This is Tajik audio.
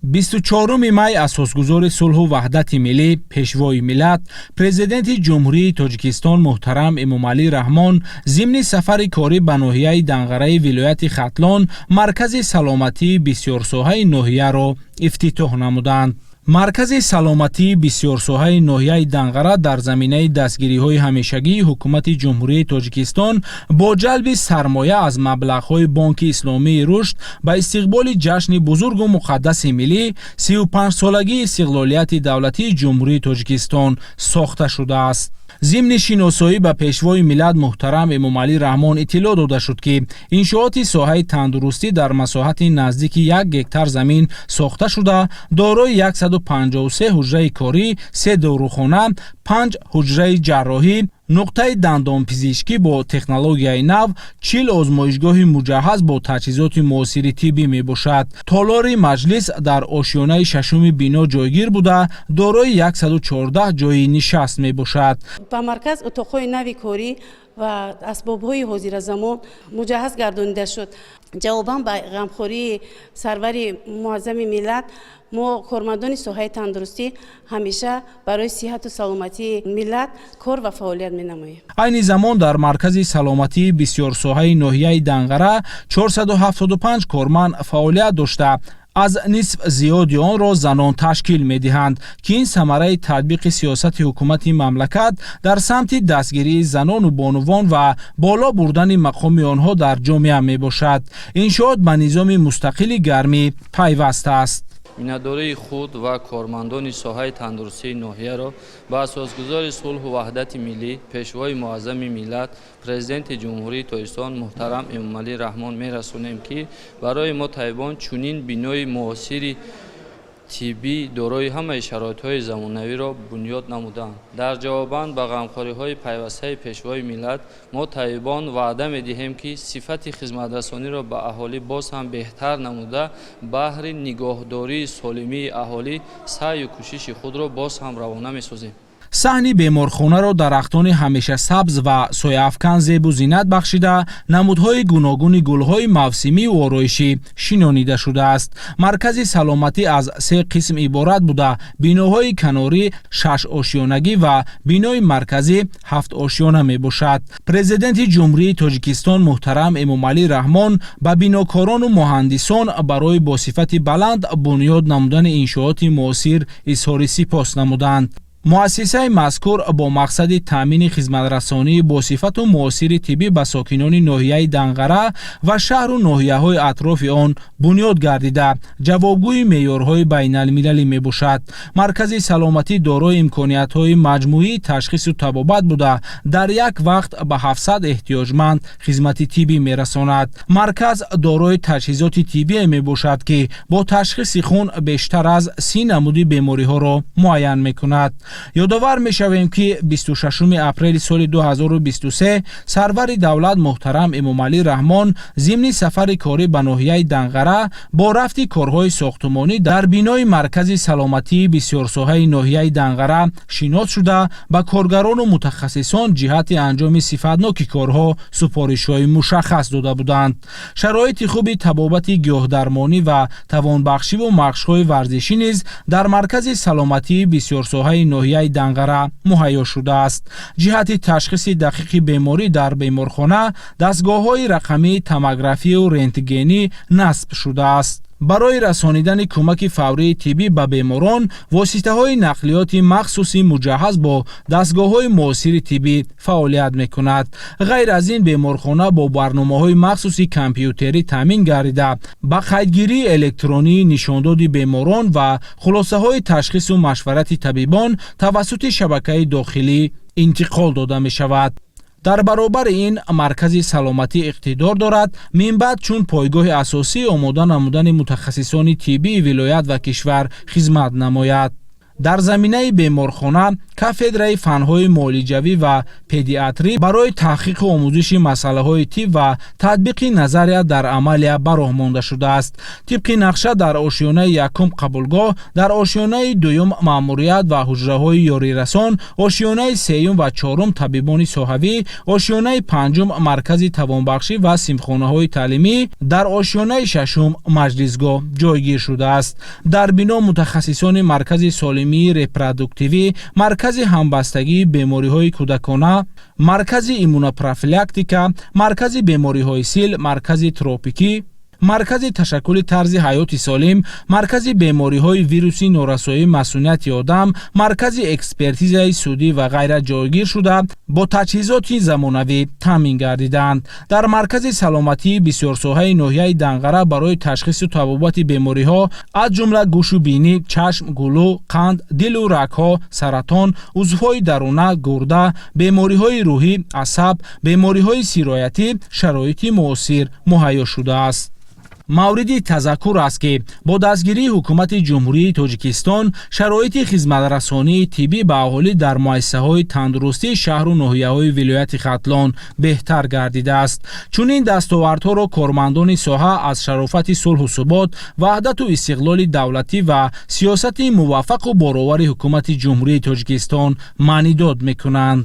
24 май асосгузори сулҳу ваҳдати миллӣ, пешвои миллат, президенти ҷумҳурии Тоҷикистон муҳтарам Эмомалӣ Раҳмон зимни сафари корӣ ба ноҳияи Данғараи вилояти Хатлон маркази саломатии бисёрсоҳаи ноҳияро ифтитоҳ намуданд. маркази саломатии бисёрсоҳаи ноҳияи Данғара дар заминаи дастгириҳои ҳамешагии ҳукумати ҷумҳурии Тоҷикистон бо ҷалби сармоя аз маблағҳои Бонки Исломии Рушд ба истиқболи ҷашни бузургу муқаддаси миллӣ 35-солагии истиқлолияти давлатии ҷумҳурии Тоҷикистон сохта шудааст. зимни шиносоӣ ба пешвои миллат муҳтарам Эмомалӣ Раҳмон иттилоъ дода шуд, ки иншооти соҳаи тандурустӣ дар масоҳати наздики 1 гектар замин сохта шуда, дорои 153 ҳуҷраи корӣ, 3 дорухона, 5 ҳуҷраи ҷарроҳӣ, нуқтаи дандонпизишкӣ бо технологияи нав, 40 озмоишгоҳи муҷаҳҳаз бо таҷҳизоти муосири тиббӣ мебошад. толори маҷлис дар ошёнаи шашуми бино ҷойгир буда, дорои 114 ҷойи нишаст мебошад. ба марказ утоқҳои нави корӣ ва асбобҳои ҳозиразамон муҷаҳҳаз гардонида шуд. ҷавобан ба ғамхории сарвари муаззами миллат, мо кормандони соҳаи тандурустӣ ҳамеша барои сиҳату саломатии миллат кор ва фаъолият менамоем. айни замон дар маркази саломатии бисёрсоҳаи ноҳияи Данғара 475 корманд фаъолият дошта, аз нисф зиёди онро занон ташкил медиҳанд, ки ин самараи татбиқи сиёсати ҳукумати мамлакат дар самти дастгирии занону бонувон ва боло бурдани мақоми онҳо дар ҷомеа мебошад. иншоот ба низоми мустақили гармӣ пайваст аст. миннатдории худ ва кормандони соҳаи тандурустии ноҳияро ба асосгузори сулҳу ваҳдати миллӣ, пешвои муаззами миллат, президенти ҷумҳурии Тоҷикистон муҳтарам Эмомалӣ Раҳмон мерасонем, ки барои мо таибон чунин бинои муосири тиббӣ дорои ҳамаи шароитҳои замонавиро бунёд намуданд. дар ҷавобан ба ғамхориҳои пайвастаи пешвои миллат, мо таибон ваъда медиҳем, ки сифати хизматрасониро ба аҳолӣ боз ҳам беҳтар намуда, баҳри нигоҳдории солимии аҳолӣ саъю кӯшиши худро боз ҳам равона месозем. саҳни беморхонаро дарахтони ҳамешасабз ва сояафкан зебу зинат бахшида, намудҳои гуногуни гулҳои мавсимию ороишӣ шинонида шудааст. маркази саломатӣ аз 3 қисм иборат буда, биноҳои канорӣ 6 ошёнагӣ ва бинои марказӣ 7 ошёна мебошад. президенти ҷумҳурии Тоҷикистон муҳтарам Эмомалӣ Раҳмон ба бинокорону муҳандисон барои бо сифати баланд бунёд намудани иншооти муосир изҳори сипос намуданд. муассисаи мазкур бо мақсади таъмини хизматрасонии босифату муосири тиббӣ ба сокинони ноҳияи Данғара ва шаҳру ноҳияҳои атрофи он бунёд гардида, ҷавобгӯи меъёрҳои байналмилалӣ мебошад. маркази саломатӣ дорои имкониятҳои маҷмӯии ташхису табобат буда, дар як вақт ба 700 эҳтиёҷманд хизмати тиббӣ мерасонад. марказ дорои таҷҳизоти тиббие мебошад, ки бо ташхиси хун бештар аз 30 намуди бемориҳоро муайян мекунад. ёдовар мешавем, ки 26 апрели соли 2023 сарвари давлат муҳтарам Эмомалӣ Раҳмон зимни сафари корӣ ба ноҳияи Данғара бо рафти корҳои сохтумонӣ дар бинои маркази саломатии бисёрсоҳаи ноҳияи Данғара шинос шуда, ба коргарону мутахассисон ҷиҳати анҷоми сифатноки корҳо супоришҳои мушаххас дода буданд. шароити хуби табобати гиёҳдармонӣ ва тавонбахшиву мағшҳои варзишӣ низ дар маркази саломатии бисёрсоҳаи ноҳияи Данғара муҳайё шудааст. ҷиҳати ташхиси дақиқи беморӣ дар беморхона дастгоҳҳои рақамии томографию рентгенӣ насб шудааст. барои расонидани кӯмаки фаврии тиббӣ ба беморон, воситаҳои нақлиёти махсуси муҷаҳҳаз бо дастгоҳҳои муосири тиббӣ фаъолият мекунад. ғайр аз ин, беморхона бо барномаҳои махсуси компютерӣ таъмин гардида, ба қайдгирии электронии нишондоди беморон ва хулосаҳои ташхису машварати табибон тавассути шабакаи дохилӣ интиқол дода мешавад. дар баробари ин, маркази саломатӣ иқтидор дорад минбаъд чун пойгоҳи асосии омода намудани мутахассисони тиббии вилоят ва кишвар хизмат намояд. дар заминаи беморхона кафедраи фанҳои муолиҷавӣ ва педиатрӣ барои таҳқиқу омӯзиши масъалаҳои тиб ва татбиқи назария дар амалия бароҳ монда шудааст. тибқи нақша дар ошёнаи якум қабулгоҳ, дар ошёнаи дуюм маъмурият ва ҳуҷраҳои ёрирасон, ошёнаи сеюм ва чорум табибони соҳавӣ, ошёнаи панҷум маркази тавонбахшӣ ва симхонаҳои таълимӣ, дар ошёнаи шашум маҷлисгоҳ ҷойгир шудааст. дар бино мутахассисони маркази солимии репродуктивӣ, маркази ҳамбастагии бемориҳои кӯдакона, маркази иммунопрофилактика, маркази бемориҳои сил, маркази тропикӣ, маркази ташаккули тарзи ҳаёти солим, маркази бемориҳои вируси норасоии масъулияти одам, маркази экспертизаи судӣ ва ғайра ҷойгир шуда бо таҷҳизоти замонавӣ таъмин гардиданд. дар маркази саломатии бисёрсоҳаи ноҳияи Данғара барои ташхису табобати бемориҳо аз ҷумла гӯшу бинӣ, чашм, гулӯ, қанд, дилу рагҳо, саратон, узвҳои даруна, гурда, бемориҳои рӯҳӣ, асаб, бемориҳои сироятӣ шароити муосир муҳайё шудааст. мавриди тазаккур аст ки бо дастгирии ҳукумати ҷумҳурии Тоҷикистон шароити хизматрасонии тиббӣ ба аҳолӣ дар муассисаҳои тандурустии шаҳру ноҳияҳои вилояти Хатлон беҳтар гардидааст. чунин дастовардҳоро кормандони соҳа аз шарофати сулҳу субот, ваҳдату истиқлоли давлатӣ ва сиёсати муваффақу боровари ҳукумати ҷумҳурии Тоҷикистон маънидод мекунанд.